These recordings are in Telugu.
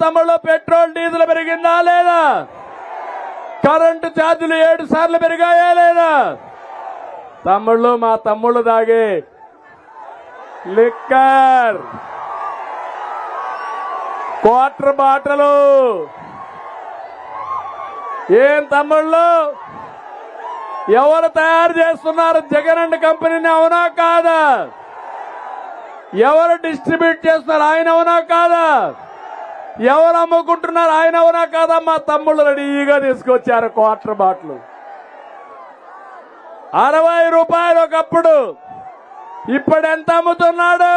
తమ్ముళ్ళు పెట్రోల్ డీజిల్ పెరిగిందా లేదా? కరెంటు ఛార్జీలు 7 సార్లు పెరిగాయా లేదా? తమ్ముళ్ళు, మా తమ్ముళ్ళు దాగే లిక్కర్ క్వార్టర్ బాటలు ఏం తమ్ముళ్ళు ఎవరు తయారు చేస్తున్నారు? జగన్ అండ్ కంపెనీని, అవునా కాదా? ఎవరు డిస్ట్రిబ్యూట్ చేస్తున్నారు? ఆయన అవునా కాదా? ఎవరు అమ్ముకుంటున్నారు? ఆయన అవునా కాదా? మా తమ్ముళ్ళు రెడీగా తీసుకొచ్చారు క్వార్టర్ బాటిల్. 60 రూపాయలు ఒకప్పుడు, ఇప్పుడు ఎంత అమ్ముతున్నాడు?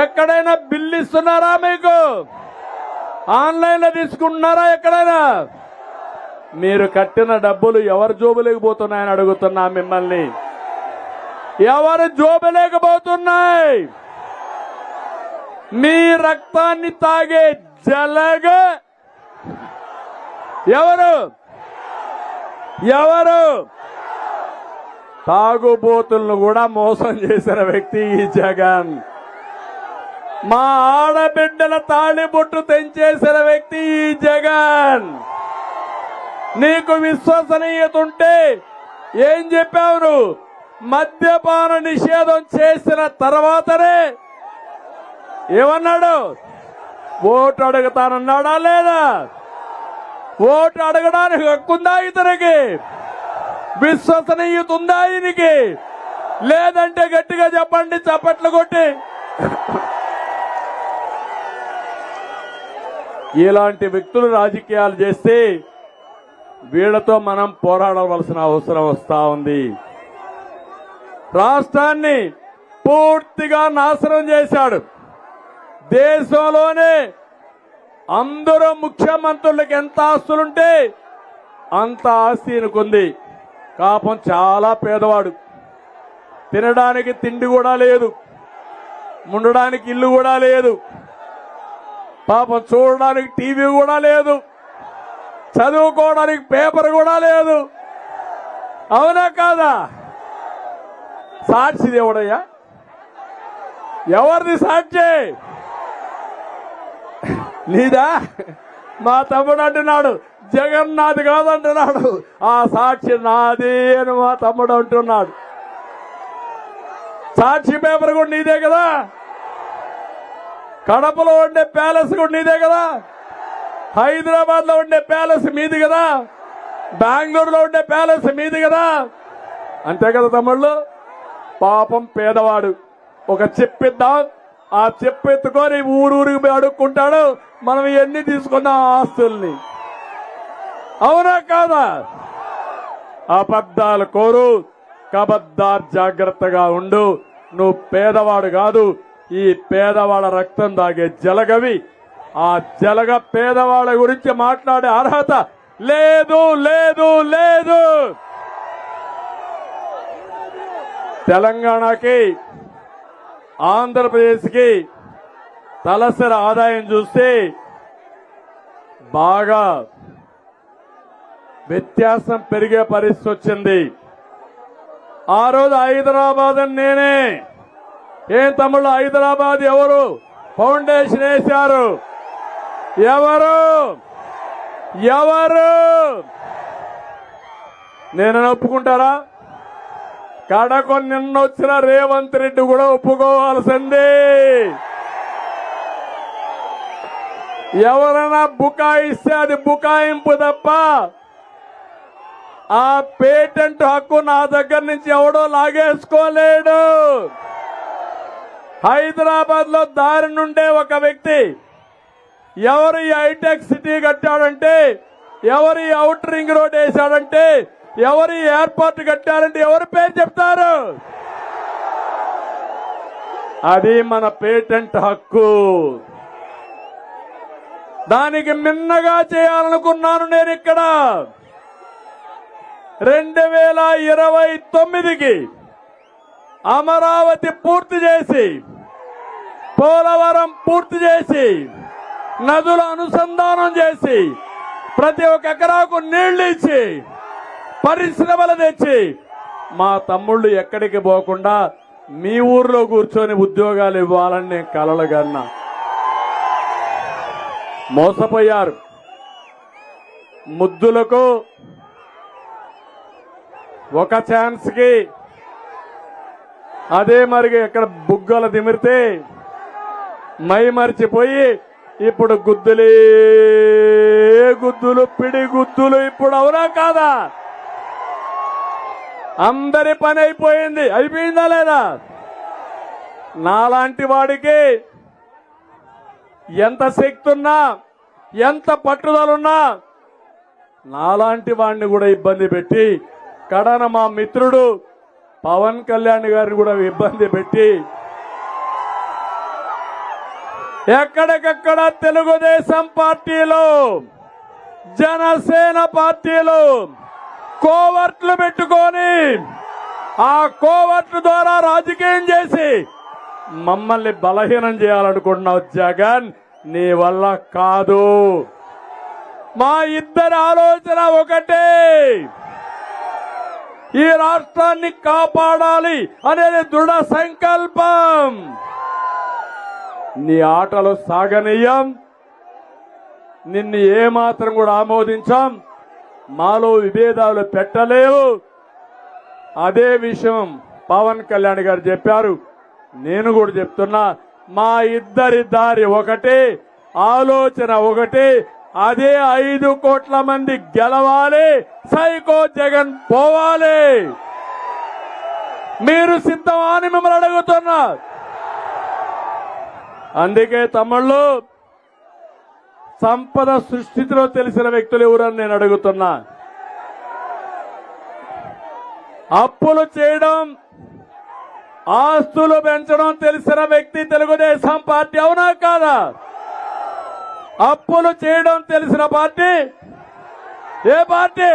ఎక్కడైనా బిల్లు ఇస్తున్నారా మీకు? ఆన్లైన్ లో తీసుకుంటున్నారా? ఎక్కడైనా మీరు కట్టిన డబ్బులు ఎవరు జోబులోకి పోతున్నాయని అడుగుతున్నా మిమ్మల్ని. ఎవరు జోబులోకి పోతున్నాయి? మీ రక్తాన్ని తాగే జలగ ఎవరు? ఎవరు? తాగుబోతులను కూడా మోసం చేసిన వ్యక్తి ఈ జగన్. మా ఆడబిడ్డల తాళిబొట్టు తెంచేసిన వ్యక్తి ఈ జగన్. నీకు విశ్వసనీయత ఉంటే ఏం చెప్పావు నువ్వు? మద్యపాన నిషేధం చేసిన తర్వాతనే ఏమన్నాడు? ఓటు అడుగుతానన్నాడా లేదా? ఓటు అడగడానికి హక్కుందా ఇతనికి? విశ్వసనీయత ఉందా ఈయనకి? లేదంటే గట్టిగా చెప్పండి, చప్పట్లు కొట్టి. ఇలాంటి వ్యక్తులు రాజకీయాలు చేస్తే వీళ్లతో మనం పోరాడవలసిన అవసరం వస్తా ఉంది. రాష్ట్రాన్ని పూర్తిగా నాశనం చేశాడు. దేశంలోనే అందరూ ముఖ్యమంత్రులకు ఎంత ఆస్తులుంటే అంత ఆస్తి ఈయనకుంది. పాపం చాలా పేదవాడు. తినడానికి తిండి కూడా లేదు, ఉండడానికి ఇల్లు కూడా లేదు, పాపం చూడడానికి టీవీ కూడా లేదు, చదువుకోవడానికి పేపర్ కూడా లేదు. అవునా కాదా? సాక్షి దేవుడయ్యా, ఎవరిది సాక్షి? నీదా? మా తమ్ముడు అంటున్నాడు జగన్ నాది కాదంటున్నాడు. ఆ సాక్షి నాది అని మా తమ్ముడు అంటున్నాడు. సాక్షి పేపర్ కూడా నీదే కదా? కడపలో ఉండే ప్యాలెస్ కూడా నీదే కదా? హైదరాబాద్ లో ఉండే ప్యాలెస్ మీది కదా? బెంగళూరులో ఉండే ప్యాలెస్ మీది కదా? అంతే కదా తమ్ముళ్ళు? పాపం పేదవాడు. ఒక చెప్పిద్దాం, ఆ చెప్పెత్తుకొని ఊరూరికి పోయి అడుక్కుంటాడు. మనం ఎన్ని తీసుకున్నాం ఆస్తుల్ని. అవునా కాదా? అబద్ధాలు కోరు, కబద్దార్, జాగ్రత్తగా ఉండు. నువ్వు పేదవాడు కాదు, ఈ పేదవాళ్ళ రక్తం దాగే జలగవి. ఆ జలగ పేదవాళ్ళ గురించి మాట్లాడే అర్హత లేదు, లేదు, లేదు. తెలంగాణకి, ఆంధ్రప్రదేశ్కి తలసరి ఆదాయం చూస్తే బాగా వ్యత్యాసం పెరిగే పరిస్థితి వచ్చింది. ఆ రోజు హైదరాబాద్ అని నేనే. ఏం తమ్ముళ్ళు, హైదరాబాద్ ఎవరు ఫౌండేషన్ వేశారు? ఎవరు? ఎవరు? నేను ఒప్పుకుంటారా? కడకు నిన్నొచ్చిన రేవంత్ రెడ్డి కూడా ఒప్పుకోవాల్సిందే. ఎవరైనా బుకాయిస్తే అది బుకాయింపు తప్ప ఆ పేటెంట్ హక్కు నా దగ్గర నుంచి ఎవడో లాగేసుకోలేడు. హైదరాబాద్ లో దారి నుండే ఒక వ్యక్తి ఎవరు ఈ హైటెక్ సిటీ కట్టాడంటే, ఎవరు ఈ అవుటర్ రింగ్ రోడ్ వేశాడంటే, ఎవరు ఈ ఎయిర్పోర్ట్ కట్టారంటే ఎవరు పేరు చెప్తారు? అది మన పేటెంట్ హక్కు. దానికి మిన్నగా చేయాలనుకున్నాను నేను. ఇక్కడ 2029కి అమరావతి పూర్తి చేసి, పోలవరం పూర్తి చేసి, నదుల అనుసంధానం చేసి, ప్రతి ఒక్క ఎకరాకు నీళ్లు ఇచ్చి, పరిశ్రమలు తెచ్చి, మా తమ్ముళ్ళు ఎక్కడికి పోకుండా మీ ఊర్లో కూర్చొని ఉద్యోగాలు ఇవ్వాలని నేను కలలుగన్నా. మోసపోయారు. ముద్దులకు ఒక ఛాన్స్ కి అదే మరిగి ఎక్కడ బుగ్గలు దిమిరితే మై మరిచిపోయి ఇప్పుడు గుద్దులే గుద్దులు పిడి గుద్దులు. ఇప్పుడు అవునా కాదా? అందరి పని అయిపోయింది. అయిపోయిందా లేదా? నాలాంటి వాడికి ఎంత శక్తి ఉన్నా ఎంత పట్టుదలున్నా నాలాంటి వాడిని కూడా ఇబ్బంది పెట్టి కడన మా మిత్రుడు పవన్ కళ్యాణ్ గారిని కూడా ఇబ్బంది పెట్టి ఎక్కడికక్కడ తెలుగుదేశం పార్టీలో జనసేన పార్టీలో కోవర్ట్లు పెట్టుకొని ఆ కోవర్ట్ల ద్వారా రాజకీయం చేసి మమ్మల్ని బలహీనం చేయాలనుకుంటున్నావు జగన్. నీ వల్ల కాదు. మా ఇద్దరి ఆలోచన ఒకటే, ఈ రాష్ట్రాన్ని కాపాడాలి అనేది దృఢ సంకల్పం. నీ ఆటలు సాగనీయం. నిన్ను ఏమాత్రం కూడా ఆమోదించాం. మాలో విభేదాలు పెట్టలేవు. అదే విషయం పవన్ కళ్యాణ్ గారు చెప్పారు. నేను కూడా చెప్తున్నా, మా ఇద్దరి దారి ఒకటే, ఆలోచన ఒకటే. అదే 5 కోట్ల మంది గెలవాలి, సైకో జగన్ పోవాలి. మీరు సిద్ధమా అని మిమ్మల్ని అడుగుతున్నా. అందుకే తమ్ముళ్ళు, సంపద సృష్టిలో తెలిసిన వ్యక్తులు ఎవరని నేను అడుగుతున్నా. అప్పులు చేయడం, ఆస్తులు పెంచడం తెలిసిన వ్యక్తి తెలుగుదేశం పార్టీ, అవునా కాదా? అప్పులు చేయడం తెలిసిన పార్టీ ఏ పార్టీ?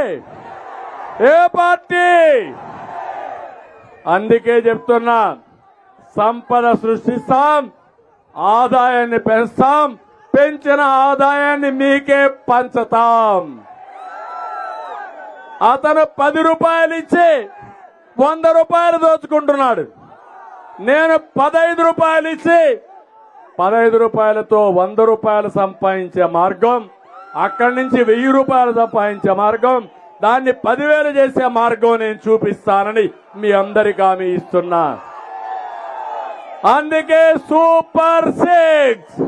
ఏ పార్టీ? అందుకే చెప్తున్నా, సంపద సృష్టిస్తాం, ఆదాయాన్ని పెంచుతాం, పెంచిన ఆదాయాన్ని మీకే పంచుతాం. అతను 10 రూపాయలు ఇచ్చి 100 రూపాయలు దోచుకుంటున్నాడు. నేను 15 రూపాయలు ఇచ్చి 15 రూపాయలతో 100 రూపాయలు సంపాదించే మార్గం, అక్కడి నుంచి 1000 రూపాయలు సంపాదించే మార్గం, దాన్ని 10,000 చేసే మార్గం నేను చూపిస్తానని మీ అందరికీ హామీ ఇస్తున్నా. అందుకే సూపర్ 6